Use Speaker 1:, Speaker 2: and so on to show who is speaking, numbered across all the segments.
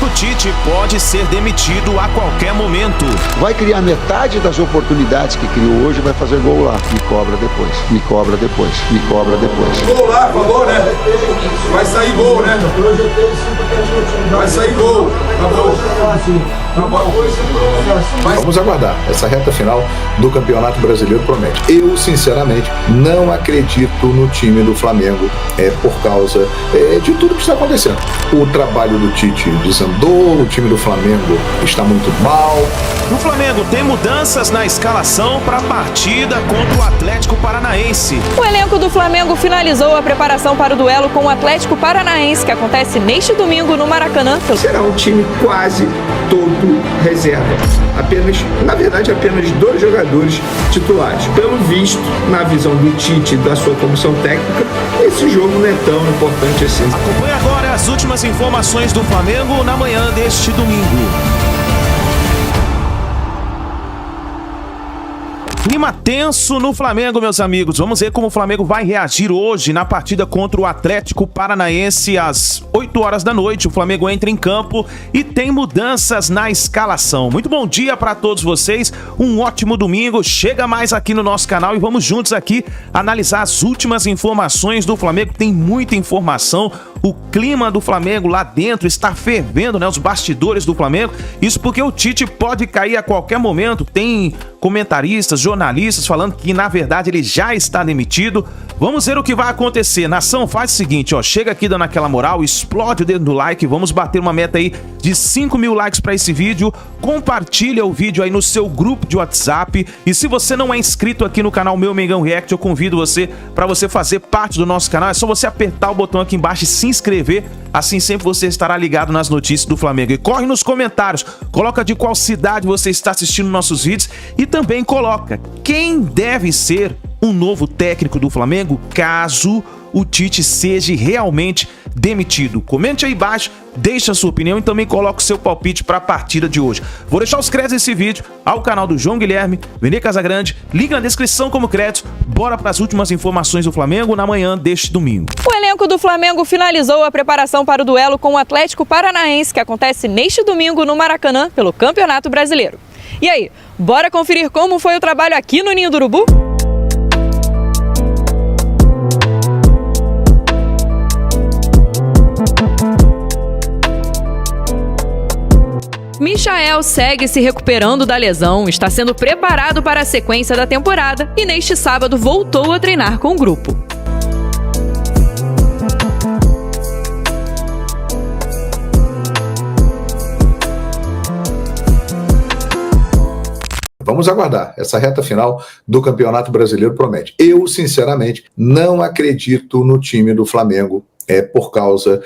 Speaker 1: o Tite pode ser demitido a qualquer momento.
Speaker 2: Vai criar metade das oportunidades que criou hoje, vai fazer gol lá. Me cobra depois, me cobra depois, me cobra depois.
Speaker 3: Gol lá, falou, né? Vai sair gol, né? Vai sair gol.
Speaker 4: Vamos aguardar. Essa reta final do Campeonato Brasileiro promete. Eu, sinceramente, não acredito no time do Flamengo por causa de tudo que está acontecendo. O trabalho do Tite desandou, o time do Flamengo está muito mal.
Speaker 1: O Flamengo tem mudanças na escalação para a partida contra o Atlético Paranaense.
Speaker 5: O elenco do Flamengo finalizou a preparação para o duelo com o Atlético Paranaense, que acontece neste domingo no Maracanã.
Speaker 6: Será um time quase todo reserva. Na verdade, apenas 2 jogadores titulares. Pelo visto, na visão do Tite e da sua comissão técnica, esse jogo não é tão importante assim.
Speaker 1: Acompanhe agora as últimas informações do Flamengo na manhã deste domingo. Clima tenso no Flamengo, meus amigos. Vamos ver como o Flamengo vai reagir hoje na partida contra o Atlético Paranaense às 8 horas da noite. O Flamengo entra em campo e tem mudanças na escalação. Muito bom dia para todos vocês. Um ótimo domingo. Chega mais aqui no nosso canal e vamos juntos aqui analisar as últimas informações do Flamengo. Tem muita informação. O clima do Flamengo lá dentro está fervendo, né? Os bastidores do Flamengo. Isso porque o Tite pode cair a qualquer momento. Tem comentaristas, jornalistas falando que na verdade ele já está demitido. Vamos ver o que vai acontecer. Nação, faz o seguinte, ó, chega aqui dando aquela moral, explode o dedo do like, vamos bater uma meta aí de 5 mil likes para esse vídeo. Compartilha o vídeo aí no seu grupo de WhatsApp. E se você não é inscrito aqui no canal Meu Mengão React, eu convido você para você fazer parte do nosso canal. É só você apertar o botão aqui embaixo e se inscrever. Assim sempre você estará ligado nas notícias do Flamengo. E corre nos comentários, coloca de qual cidade você está assistindo nossos vídeos e também coloca quem deve ser um novo técnico do Flamengo caso o Tite seja realmente demitido. Comente aí embaixo, deixa a sua opinião e também coloca o seu palpite para a partida de hoje. Vou deixar os créditos desse vídeo ao canal do João Guilherme, Vene Casagrande, link na descrição como crédito. Bora para as últimas informações do Flamengo na manhã deste domingo.
Speaker 5: O elenco do Flamengo finalizou a preparação para o duelo com o Atlético Paranaense, que acontece neste domingo no Maracanã pelo Campeonato Brasileiro. E aí, bora conferir como foi o trabalho aqui no Ninho do Urubu? Michael segue se recuperando da lesão, está sendo preparado para a sequência da temporada e neste sábado voltou a treinar com o grupo.
Speaker 4: Vamos aguardar. Essa reta final do Campeonato Brasileiro promete. Eu, sinceramente, não acredito no time do Flamengo por causa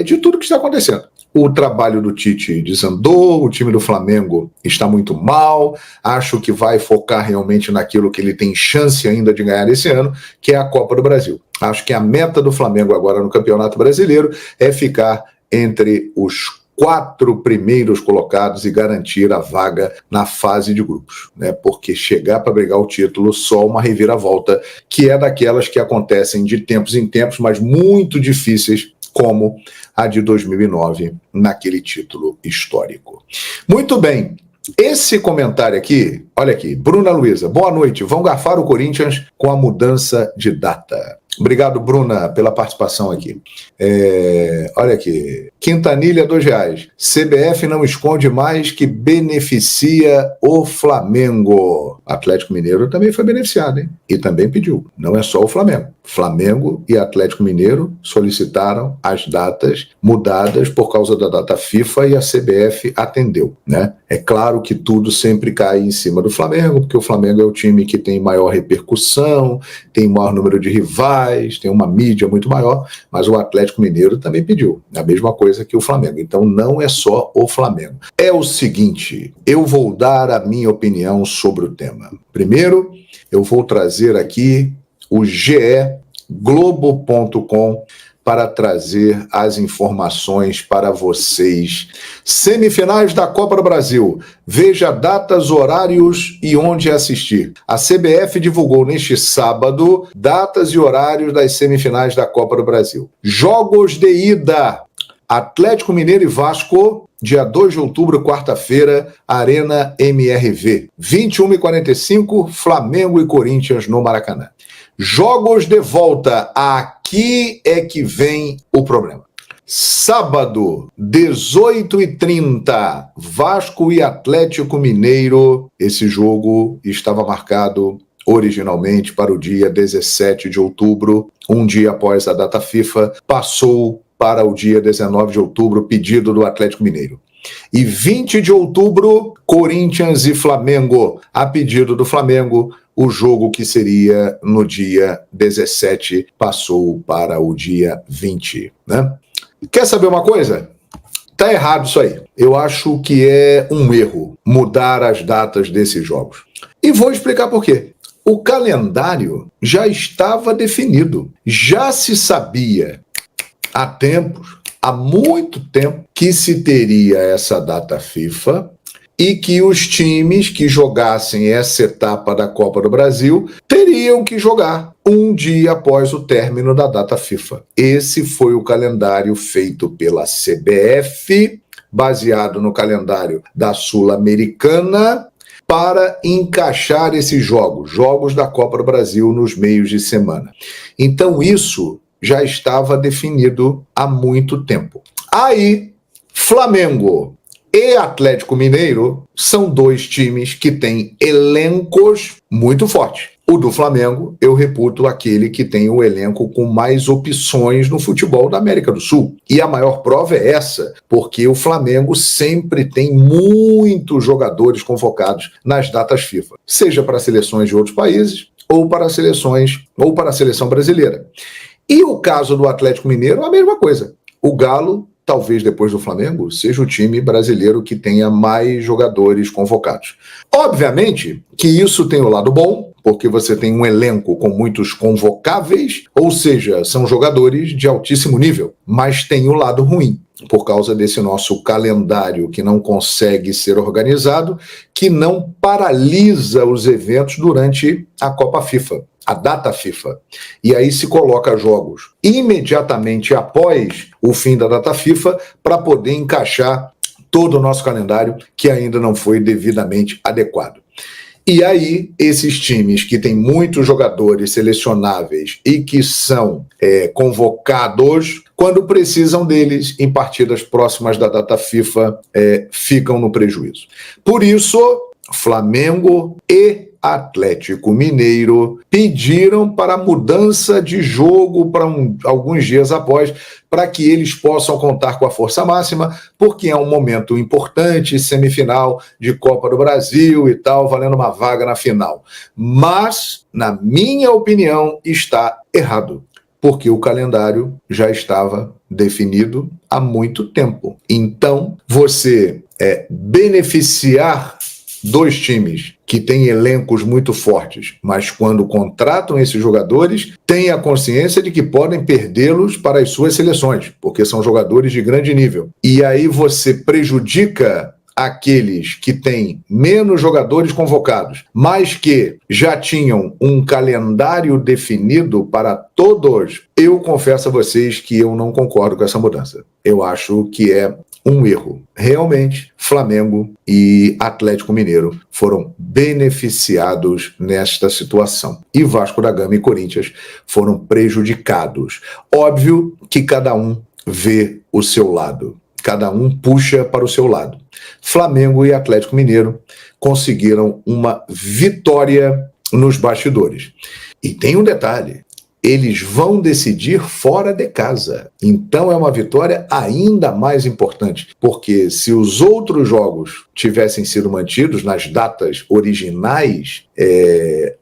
Speaker 4: de tudo que está acontecendo. O trabalho do Tite desandou, o time do Flamengo está muito mal, acho que vai focar realmente naquilo que ele tem chance ainda de ganhar esse ano, que é a Copa do Brasil. Acho que a meta do Flamengo agora no Campeonato Brasileiro é ficar entre os 4 primeiros colocados e garantir a vaga na fase de grupos, né? Porque chegar para brigar o título só uma reviravolta, que é daquelas que acontecem de tempos em tempos, mas muito difíceis, como a de 2009, naquele título histórico. Muito bem, esse comentário aqui, olha aqui, Bruna Luiza, boa noite, vão garfar o Corinthians com a mudança de data. Obrigado, Bruna, pela participação aqui. Olha aqui, Quintanilha, R$2. CBF não esconde mais que beneficia o Flamengo. Atlético Mineiro também foi beneficiado, hein? E também pediu. Não é só o Flamengo. Flamengo e Atlético Mineiro solicitaram as datas mudadas por causa da data FIFA e a CBF atendeu, né? É claro que tudo sempre cai em cima do Flamengo, porque o Flamengo é o time que tem maior repercussão, tem maior número de rivais, tem uma mídia muito maior, mas o Atlético Mineiro também pediu a mesma coisa que o Flamengo. Então não é só o Flamengo. É o seguinte, eu vou dar a minha opinião sobre o tema. Primeiro, eu vou trazer aqui o Globo.com para trazer as informações para vocês. Semifinais da Copa do Brasil. Veja datas, horários e onde assistir. A CBF divulgou neste sábado datas e horários das semifinais da Copa do Brasil. Jogos de ida. Atlético Mineiro e Vasco, dia 2 de outubro, quarta-feira, Arena MRV. 21h45, Flamengo e Corinthians no Maracanã. Jogos de volta, aqui é que vem o problema. Sábado, 18h30, Vasco e Atlético Mineiro. Esse jogo estava marcado originalmente para o dia 17 de outubro, um dia após a data FIFA, passou para o dia 19 de outubro, pedido do Atlético Mineiro. E 20 de outubro, Corinthians e Flamengo, a pedido do Flamengo, o jogo que seria no dia 17 passou para o dia 20, né? Quer saber uma coisa? Tá errado isso aí. Eu acho que é um erro mudar as datas desses jogos. E vou explicar por quê. O calendário já estava definido. Já se sabia há tempos, há muito tempo, que se teria essa data FIFA e que os times que jogassem essa etapa da Copa do Brasil teriam que jogar um dia após o término da data FIFA. Esse foi o calendário feito pela CBF, baseado no calendário da Sul-Americana, para encaixar esses jogos da Copa do Brasil nos meios de semana. Então isso já estava definido há muito tempo. Aí, Flamengo e Atlético Mineiro são dois times que têm elencos muito fortes. O do Flamengo, eu reputo aquele que tem o elenco com mais opções no futebol da América do Sul. E a maior prova é essa, porque o Flamengo sempre tem muitos jogadores convocados nas datas FIFA, seja para seleções de outros países ou para seleções ou para a seleção brasileira. E o caso do Atlético Mineiro é a mesma coisa. O Galo, talvez depois do Flamengo, seja o time brasileiro que tenha mais jogadores convocados. Obviamente que isso tem o lado bom, porque você tem um elenco com muitos convocáveis, ou seja, são jogadores de altíssimo nível, mas tem o lado ruim, por causa desse nosso calendário que não consegue ser organizado, que não paralisa os eventos durante a Copa FIFA, a data FIFA. E aí se coloca jogos imediatamente após o fim da data FIFA para poder encaixar todo o nosso calendário que ainda não foi devidamente adequado. E aí, esses times que têm muitos jogadores selecionáveis e que são convocados, quando precisam deles em partidas próximas da data FIFA, ficam no prejuízo. Por isso, Flamengo e Atlético Mineiro pediram para mudança de jogo para alguns dias após, para que eles possam contar com a força máxima, porque é um momento importante, semifinal de Copa do Brasil e tal, valendo uma vaga na final. Mas, na minha opinião, está errado, porque o calendário já estava definido há muito tempo. Então, você beneficiar dois times que têm elencos muito fortes, mas quando contratam esses jogadores, têm a consciência de que podem perdê-los para as suas seleções, porque são jogadores de grande nível. E aí você prejudica aqueles que têm menos jogadores convocados, mas que já tinham um calendário definido para todos. Eu confesso a vocês que eu não concordo com essa mudança. Eu acho que é um erro. Realmente, Flamengo e Atlético Mineiro foram beneficiados nesta situação. E Vasco da Gama e Corinthians foram prejudicados. Óbvio que cada um vê o seu lado. Cada um puxa para o seu lado. Flamengo e Atlético Mineiro conseguiram uma vitória nos bastidores. E tem um detalhe. Eles vão decidir fora de casa. Então é uma vitória ainda mais importante, porque se os outros jogos tivessem sido mantidos nas datas originais,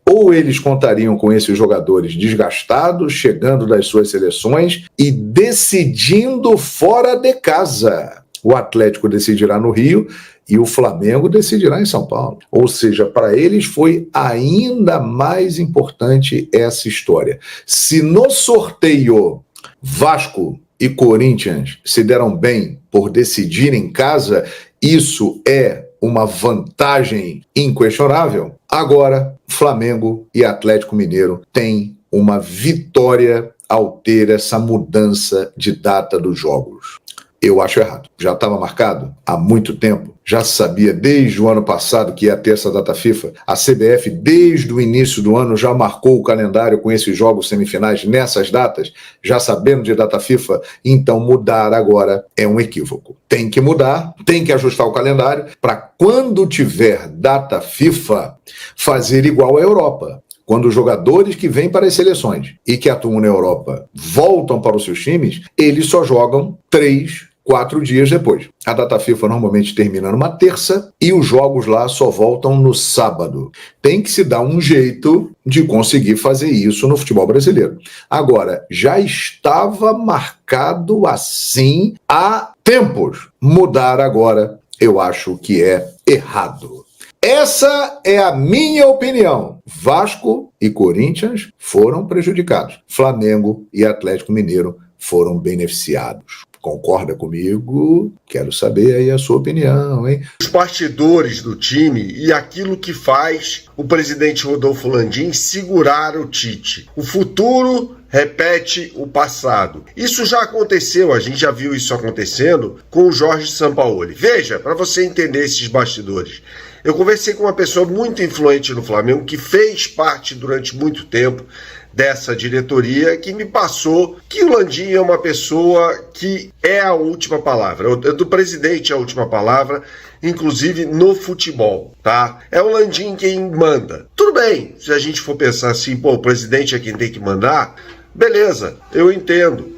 Speaker 4: ou eles contariam com esses jogadores desgastados, chegando das suas seleções e decidindo fora de casa. O Atlético decidirá no Rio e o Flamengo decidirá em São Paulo. Ou seja, para eles foi ainda mais importante essa história. Se no sorteio Vasco e Corinthians se deram bem por decidir em casa, isso é uma vantagem inquestionável. Agora, Flamengo e Atlético Mineiro têm uma vitória ao ter essa mudança de data dos jogos. Eu acho errado. Já estava marcado há muito tempo. Já sabia desde o ano passado que ia ter essa data FIFA. A CBF, desde o início do ano, já marcou o calendário com esses jogos semifinais nessas datas, já sabendo de data FIFA. Então, mudar agora é um equívoco. Tem que mudar, tem que ajustar o calendário para quando tiver data FIFA, fazer igual à Europa. Quando os jogadores que vêm para as seleções e que atuam na Europa voltam para os seus times, eles só jogam 3-4 dias depois. A data FIFA normalmente termina numa terça e os jogos lá só voltam no sábado. Tem que se dar um jeito de conseguir fazer isso no futebol brasileiro. Agora, já estava marcado assim há tempos. Mudar agora, eu acho que é errado. Essa é a minha opinião. Vasco e Corinthians foram prejudicados. Flamengo e Atlético Mineiro foram beneficiados. Concorda comigo? Quero saber aí a sua opinião, hein?
Speaker 7: Os bastidores do time e aquilo que faz o presidente Rodolfo Landim segurar o Tite. O futuro repete o passado. Isso já aconteceu, a gente já viu isso acontecendo com o Jorge Sampaoli. Veja, para você entender esses bastidores. Eu conversei com uma pessoa muito influente no Flamengo, que fez parte durante muito tempo dessa diretoria, que me passou que o Landim é uma pessoa que é a última palavra, do presidente é a última palavra, inclusive no futebol, tá? É o Landim quem manda. Tudo bem, se a gente for pensar assim, pô, o presidente é quem tem que mandar, beleza, eu entendo.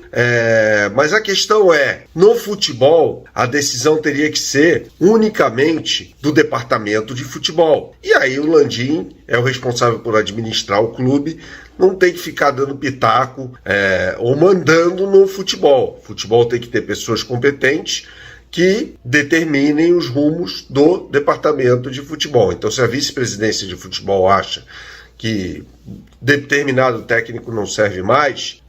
Speaker 7: Mas a questão é, no futebol, a decisão teria que ser unicamente do departamento de futebol. E aí o Landim é o responsável por administrar o clube, não tem que ficar dando pitaco ou mandando no futebol. O futebol tem que ter pessoas competentes que determinem os rumos do departamento de futebol. Então, se a vice-presidência de futebol acha que determinado técnico não serve mais,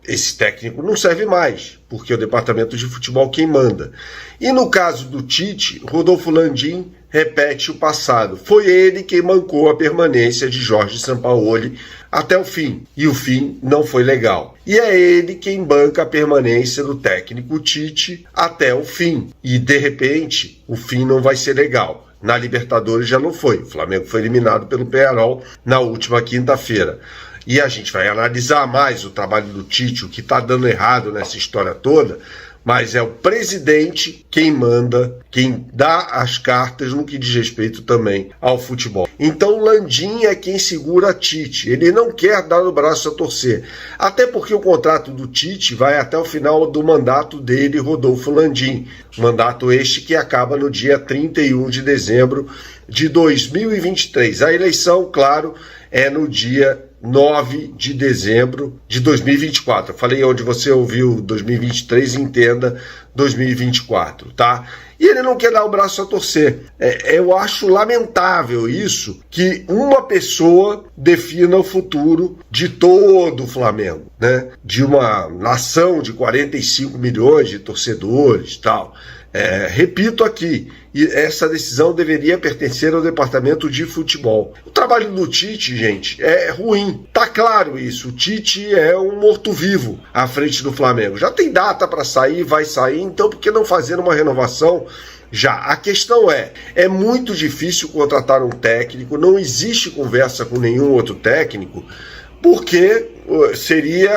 Speaker 7: esse técnico não serve mais, porque é o departamento de futebol quem manda. E no caso do Tite, Rodolfo Landim repete o passado. Foi ele quem mancou a permanência de Jorge Sampaoli até o fim, e o fim não foi legal. E é ele quem banca a permanência do técnico Tite até o fim, e de repente o fim não vai ser legal. Na Libertadores já não foi. O Flamengo foi eliminado pelo Peñarol na última quinta-feira. E a gente vai analisar mais o trabalho do Tite, o que está dando errado nessa história toda, mas é o presidente quem manda, quem dá as cartas no que diz respeito também ao futebol. Então o Landim é quem segura Tite, ele não quer dar o braço a torcer, até porque o contrato do Tite vai até o final do mandato dele, Rodolfo Landim, mandato este que acaba no dia 31 de dezembro de 2023. A eleição, claro, é no dia 9 de dezembro de 2024. Eu falei onde você ouviu 2023, entenda 2024, tá? E ele não quer dar o braço a torcer. Eu acho lamentável isso, que uma pessoa defina o futuro de todo o Flamengo, né? De uma nação de 45 milhões de torcedores e tal. Repito aqui, essa decisão deveria pertencer ao departamento de futebol. O trabalho do Tite, gente, é ruim. Tá claro isso. O Tite é um morto-vivo à frente do Flamengo. Já tem data para sair, vai sair, então por que não fazer uma renovação já? A questão é muito difícil contratar um técnico, não existe conversa com nenhum outro técnico, porque seria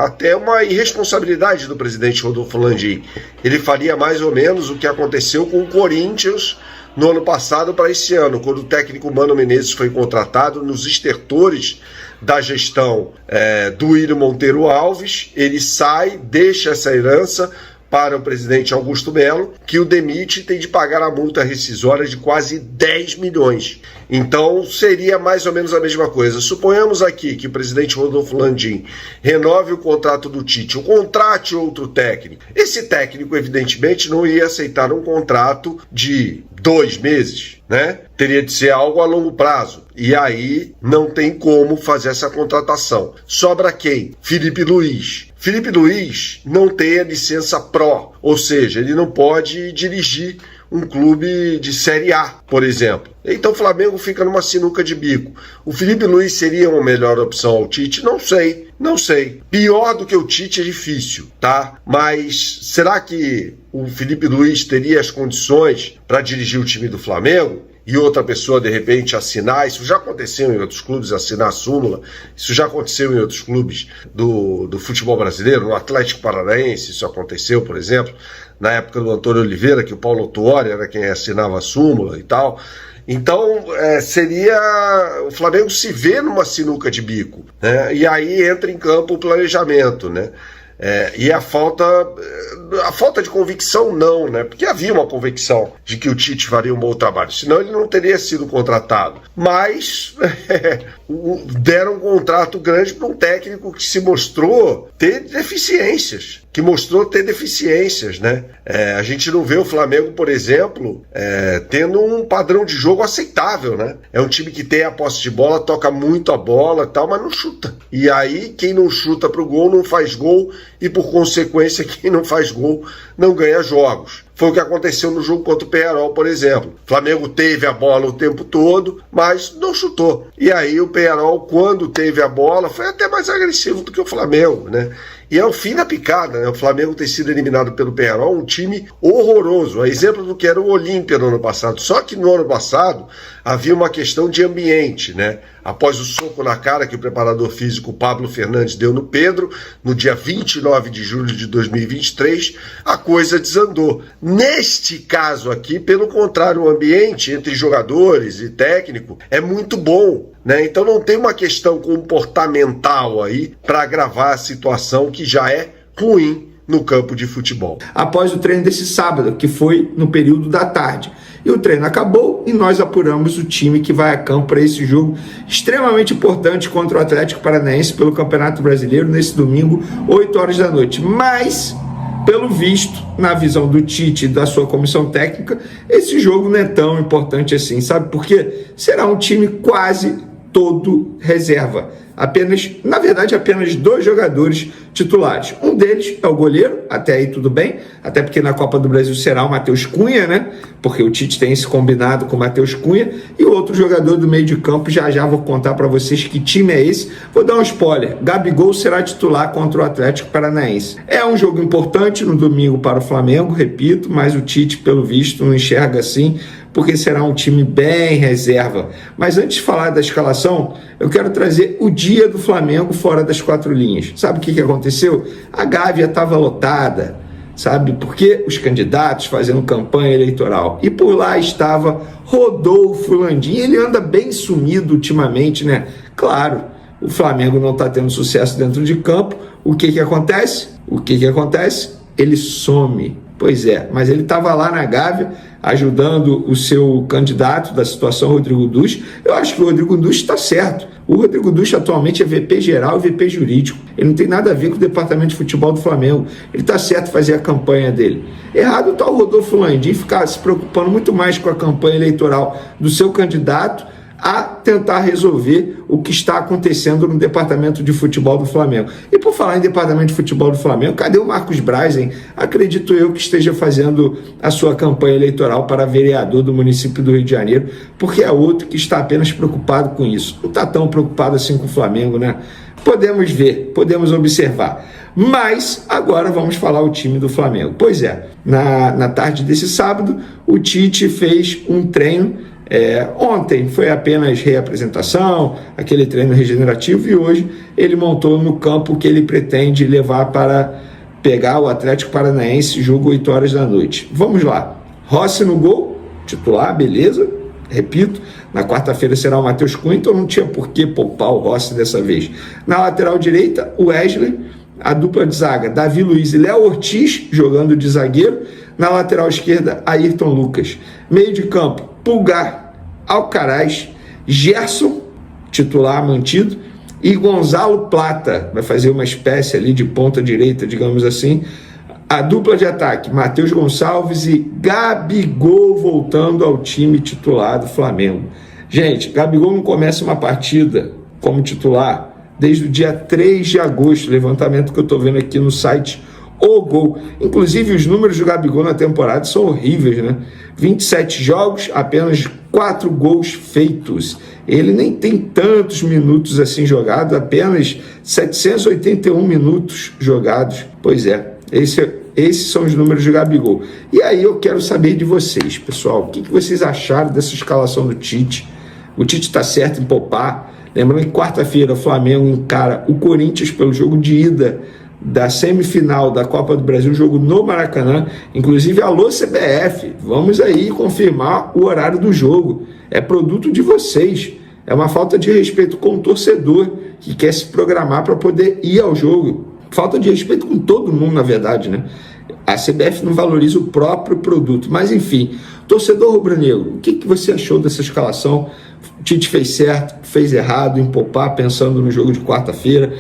Speaker 7: até uma irresponsabilidade do presidente Rodolfo Landim. Ele faria mais ou menos o que aconteceu com o Corinthians no ano passado para esse ano, quando o técnico Mano Menezes foi contratado nos estertores da gestão do Willian Monteiro Alves. Ele sai, deixa essa herança para o presidente Augusto Melo, que o demite e tem de pagar a multa rescisória de quase 10 milhões. Então seria mais ou menos a mesma coisa. Suponhamos aqui que o presidente Rodolfo Landim renove o contrato do Tite, ou contrate outro técnico. Esse técnico, evidentemente, não ia aceitar um contrato de 2 meses, né? Teria de ser algo a longo prazo. E aí não tem como fazer essa contratação. Sobra quem? Felipe Luiz. Felipe Luiz não tem a licença Pro, ou seja, ele não pode dirigir um clube de Série A, por exemplo. Então o Flamengo fica numa sinuca de bico. O Felipe Luiz seria uma melhor opção ao Tite? Não sei. Pior do que o Tite é difícil, tá? Mas será que o Felipe Luiz teria as condições para dirigir o time do Flamengo? E outra pessoa, de repente, assinar? Isso já aconteceu em outros clubes, assinar a súmula. Isso já aconteceu em outros clubes do futebol brasileiro. No Atlético Paranaense isso aconteceu, por exemplo, na época do Antônio Oliveira, que o Paulo Tuori era quem assinava a súmula e tal. Então, seria o Flamengo se vê numa sinuca de bico, né? E aí entra em campo o planejamento, né? E a falta de convicção não, né? Porque havia uma convicção de que o Tite faria um bom trabalho, senão ele não teria sido contratado. Mas deram um contrato grande para um técnico que se mostrou ter deficiências. Né? A gente não vê o Flamengo, por exemplo, tendo um padrão de jogo aceitável, né? É um time que tem a posse de bola, toca muito a bola e tal, mas não chuta. E aí, quem não chuta pro gol não faz gol e, por consequência, quem não faz gol não ganha jogos. Foi o que aconteceu no jogo contra o Peñarol, por exemplo. O Flamengo teve a bola o tempo todo, mas não chutou. E aí o Peñarol, quando teve a bola, foi até mais agressivo do que o Flamengo, né? E é o fim da picada, né? O Flamengo ter sido eliminado pelo Peñarol, um time horroroso, a exemplo do que era o Olímpia no ano passado. Só que no ano passado havia uma questão de ambiente, né? Após o soco na cara que o preparador físico Pablo Fernandes deu no Pedro, no dia 29 de julho de 2023, a coisa desandou. Neste caso aqui, pelo contrário, o ambiente entre jogadores e técnico é muito bom, né? Então não tem uma questão comportamental aí para agravar a situação que já é ruim no campo de futebol.
Speaker 6: Após o treino desse sábado, que foi no período da tarde. E o treino acabou e nós apuramos o time que vai a campo para esse jogo extremamente importante contra o Atlético Paranaense pelo Campeonato Brasileiro nesse domingo, 8 horas da noite. Mas, pelo visto, na visão do Tite e da sua comissão técnica, esse jogo não é tão importante assim, sabe por quê? Será um time quase todo reserva. Na verdade, apenas 2 jogadores titulares. Um deles é o goleiro, até aí tudo bem, até porque na Copa do Brasil será o Matheus Cunha, né? Porque o Tite tem esse combinado com o Matheus Cunha. E o outro jogador do meio de campo, já vou contar para vocês que time é esse. Vou dar um spoiler: Gabigol será titular contra o Atlético Paranaense. É um jogo importante no domingo para o Flamengo, repito, mas o Tite, pelo visto, não enxerga assim, porque será um time bem reserva. Mas antes de falar da escalação, eu quero trazer o dia do Flamengo fora das 4 linhas. Sabe o que aconteceu? A Gávea estava lotada, sabe? Porque os candidatos fazendo campanha eleitoral. E por lá estava Rodolfo Landim. Ele anda bem sumido ultimamente, né? Claro, o Flamengo não está tendo sucesso dentro de campo. O que acontece? Ele some. Pois é, mas ele estava lá na Gávea ajudando o seu candidato da situação, Rodrigo Dusch. Eu acho que o Rodrigo Dusch está certo. O Rodrigo Dusch atualmente é VP geral e VP jurídico. Ele não tem nada a ver com o departamento de futebol do Flamengo. Ele está certo fazer a campanha dele. Errado está o Rodolfo Landim ficar se preocupando muito mais com a campanha eleitoral do seu candidato a tentar resolver o que está acontecendo no departamento de futebol do Flamengo. E por falar em departamento de futebol do Flamengo, cadê o Marcos Braz, hein? Acredito eu que esteja fazendo a sua campanha eleitoral para vereador do município do Rio de Janeiro, porque é outro que está apenas preocupado com isso. Não está tão preocupado assim com o Flamengo, né? Podemos ver, podemos observar. Mas agora vamos falar o time do Flamengo. Pois é, na tarde desse sábado, o Tite fez um treino. Ontem foi apenas reapresentação, aquele treino regenerativo, e hoje ele montou no campo que ele pretende levar para pegar o Atlético Paranaense, jogo 8 horas da noite. Vamos lá. Rossi no gol, titular, beleza. Repito, na quarta-feira será o Matheus Cunha, então não tinha por que poupar o Rossi dessa vez. Na lateral direita, o Wesley. A dupla de zaga, Davi Luiz e Léo Ortiz, jogando de zagueiro. Na lateral esquerda, Ayrton Lucas. Meio de campo, Pulgar, Alcaraz, Gerson, titular mantido, e Gonzalo Plata, vai fazer uma espécie ali de ponta direita, digamos assim. A dupla de ataque, Matheus Gonçalves e Gabigol voltando ao time titular do Flamengo. Gente, Gabigol não começa uma partida como titular desde o dia 3 de agosto, levantamento que eu estou vendo aqui no site o gol. Inclusive, os números do Gabigol na temporada são horríveis, né? 27 jogos, apenas 4 gols feitos. Ele nem tem tantos minutos assim jogados, apenas 781 minutos jogados. Pois é, esses são os números do Gabigol. E aí eu quero saber de vocês, pessoal, o que vocês acharam dessa escalação do Tite? O Tite está certo em poupar. Lembrando que quarta-feira o Flamengo encara o Corinthians pelo jogo de ida da semifinal da Copa do Brasil, jogo no Maracanã. Inclusive, alô CBF, vamos aí confirmar o horário do jogo. É produto de vocês. É uma falta de respeito com o torcedor que quer se programar para poder ir ao jogo. Falta de respeito com todo mundo, na verdade, né? A CBF não valoriza o próprio produto. Mas, enfim, torcedor rubro-negro, o que você achou dessa escalação? O Tite fez certo, fez errado em poupar, pensando no jogo de quarta-feira.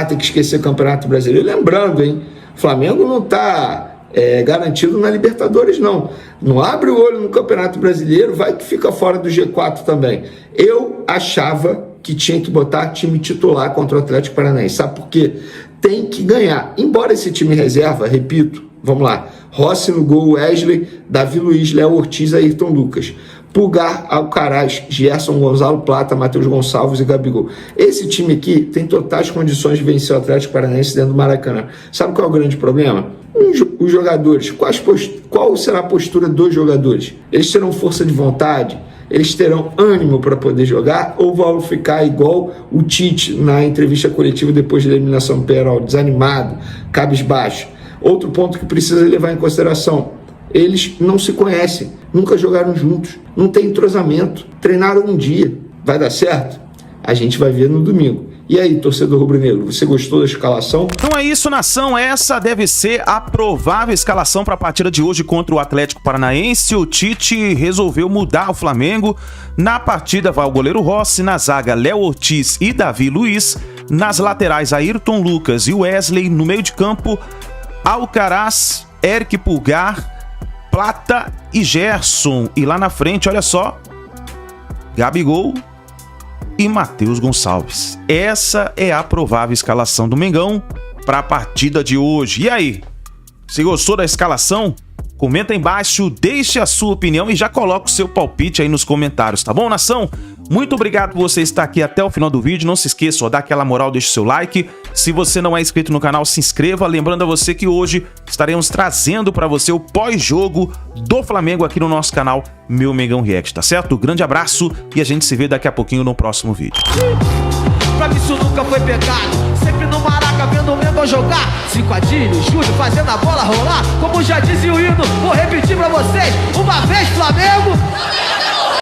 Speaker 6: Tem que esquecer o Campeonato Brasileiro. Lembrando, hein, o Flamengo não está garantido na Libertadores, não. Não abre o olho no Campeonato Brasileiro, vai que fica fora do G4 também. Eu achava que tinha que botar time titular contra o Atlético Paranaense. Sabe por quê? Tem que ganhar. Embora esse time reserva, repito, vamos lá, Rossi no gol, Wesley, Davi Luiz, Léo Ortiz, Ayrton Lucas. Pulgar, Alcaraz, Gerson, Gonzalo Plata, Matheus Gonçalves e Gabigol. Esse time aqui tem totais condições de vencer o Atlético Paranaense dentro do Maracanã. Sabe qual é o grande problema? Os jogadores, qual será a postura dos jogadores? Eles terão força de vontade? Eles terão ânimo para poder jogar? Ou vão ficar igual o Tite na entrevista coletiva depois da eliminação do Peñarol, desanimado, cabisbaixo? Outro ponto que precisa levar em consideração: eles não se conhecem, nunca jogaram juntos, não tem entrosamento, treinaram um dia. Vai dar certo? A gente vai ver no domingo. E aí, torcedor rubro-negro, você gostou da escalação?
Speaker 1: Então é isso, nação. Essa deve ser a provável escalação para a partida de hoje contra o Atlético Paranaense. O Tite resolveu mudar o Flamengo. Na partida vai o goleiro Rossi, na zaga Léo Ortiz e Davi Luiz, nas laterais Ayrton Lucas e Wesley, no meio de campo Alcaraz, Eric Pulgar, Plata e Gerson. E lá na frente, olha só, Gabigol e Matheus Gonçalves. Essa é a provável escalação do Mengão para a partida de hoje. E aí, se gostou da escalação? Comenta aí embaixo, deixe a sua opinião e já coloca o seu palpite aí nos comentários, tá bom, nação? Muito obrigado por você estar aqui até o final do vídeo. Não se esqueça, dá aquela moral, deixa o seu like. Se você não é inscrito no canal, se inscreva. Lembrando a você que hoje estaremos trazendo para você o pós-jogo do Flamengo aqui no nosso canal Meu Mengão React, tá certo? Grande abraço e a gente se vê daqui a pouquinho no próximo vídeo.
Speaker 8: Pra mim isso nunca foi pecado, sempre no Maraca vendo o Mengão jogar. Cinquadinho, Júlio fazendo a bola rolar. Como já dizia o hino, vou repetir pra vocês: uma vez Flamengo.